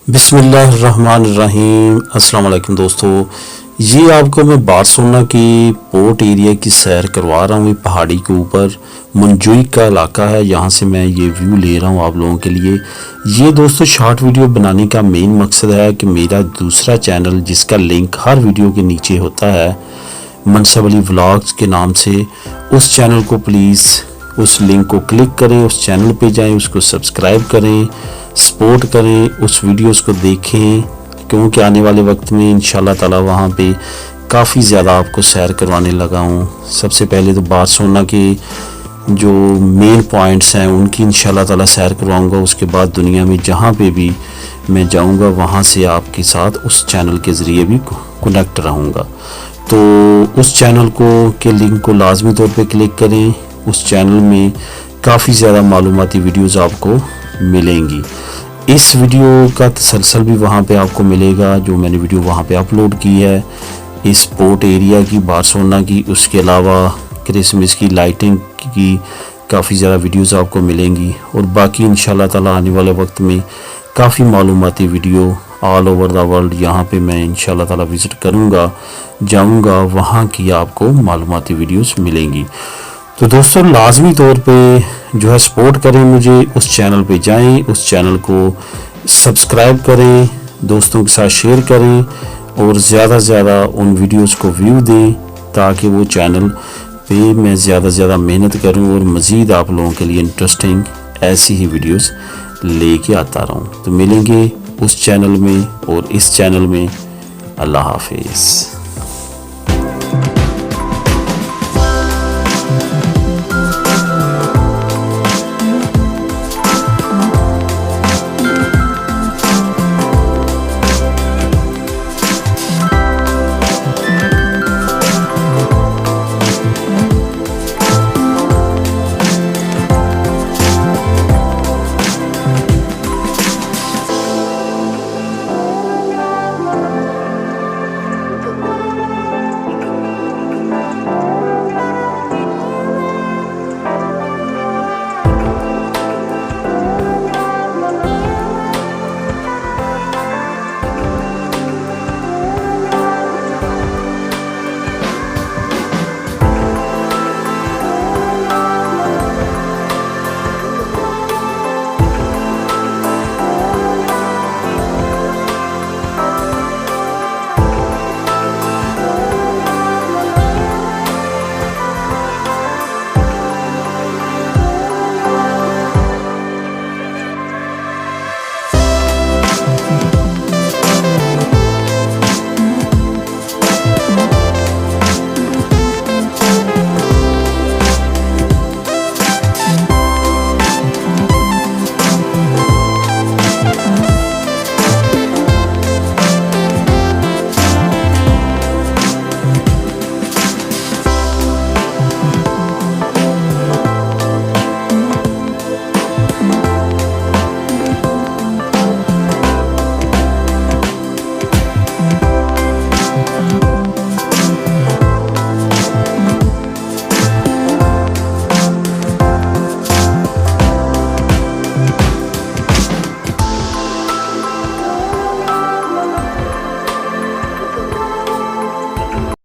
बिस्मिल्लाहिर्रहमानिर्रहीम। अस्सलाम वालेकुम दोस्तों, ये आपको मैं बार्सिलोना की पोर्ट एरिया की सैर करवा रहा हूँ। पहाड़ी के ऊपर munjoic का इलाका है, यहाँ से मैं ये व्यू ले रहा हूँ आप लोगों के लिए। ये दोस्तों शॉर्ट वीडियो बनाने का मेन मकसद है कि मेरा दूसरा चैनल जिसका लिंक हर वीडियो के नीचे होता है, मनसब अली व्लॉग्स के नाम से, उस चैनल को प्लीज़ उस लिंक को क्लिक करें, उस चैनल पे जाएं, उसको सब्सक्राइब करें, सपोर्ट करें, उस वीडियोस को देखें, क्योंकि आने वाले वक्त में इंशाल्लाह ताला वहाँ पे काफ़ी ज़्यादा आपको सैर करवाने लगा हूँ। सबसे पहले तो बार्सिलोना के जो मेन पॉइंट्स हैं उनकी इंशाल्लाह ताला सैर करवाऊँगा। उसके बाद दुनिया में जहाँ पे भी मैं जाऊँगा वहाँ से आपके साथ उस चैनल के ज़रिए भी कनेक्ट रहूँगा। तो उस चैनल के लिंक को लाजमी तौर पे क्लिक करें। उस चैनल में काफ़ी ज़्यादा मालूमाती वीडियोस आपको मिलेंगी। इस वीडियो का तसलसल भी वहाँ पे आपको मिलेगा, जो मैंने वीडियो वहाँ पे अपलोड की है इस पोर्ट एरिया की, बार्सिलोना की। उसके अलावा क्रिसमस की लाइटिंग की काफ़ी ज़्यादा वीडियोस आपको मिलेंगी। और बाकी इंशाल्लाह ताला आने वाले वक्त में काफ़ी मालूमाती video all over the world यहाँ पे मैं इंशाल्लाह ताला विज़िट करूँगा, जाऊँगा, वहाँ की आपको मालूमाती वीडियोस मिलेंगी। तो दोस्तों लाजमी तौर पे जो है सपोर्ट करें मुझे, उस चैनल पे जाएं, उस चैनल को सब्सक्राइब करें, दोस्तों के साथ शेयर करें और ज़्यादा से ज़्यादा उन वीडियोस को व्यू दें, ताकि वो चैनल पे मैं ज़्यादा से ज़्यादा मेहनत करूं और मज़ीद आप लोगों के लिए इंटरेस्टिंग ऐसी ही वीडियोस लेके आता रहूं। तो मिलेंगे उस चैनल में और इस चैनल में। अल्लाह हाफिज़।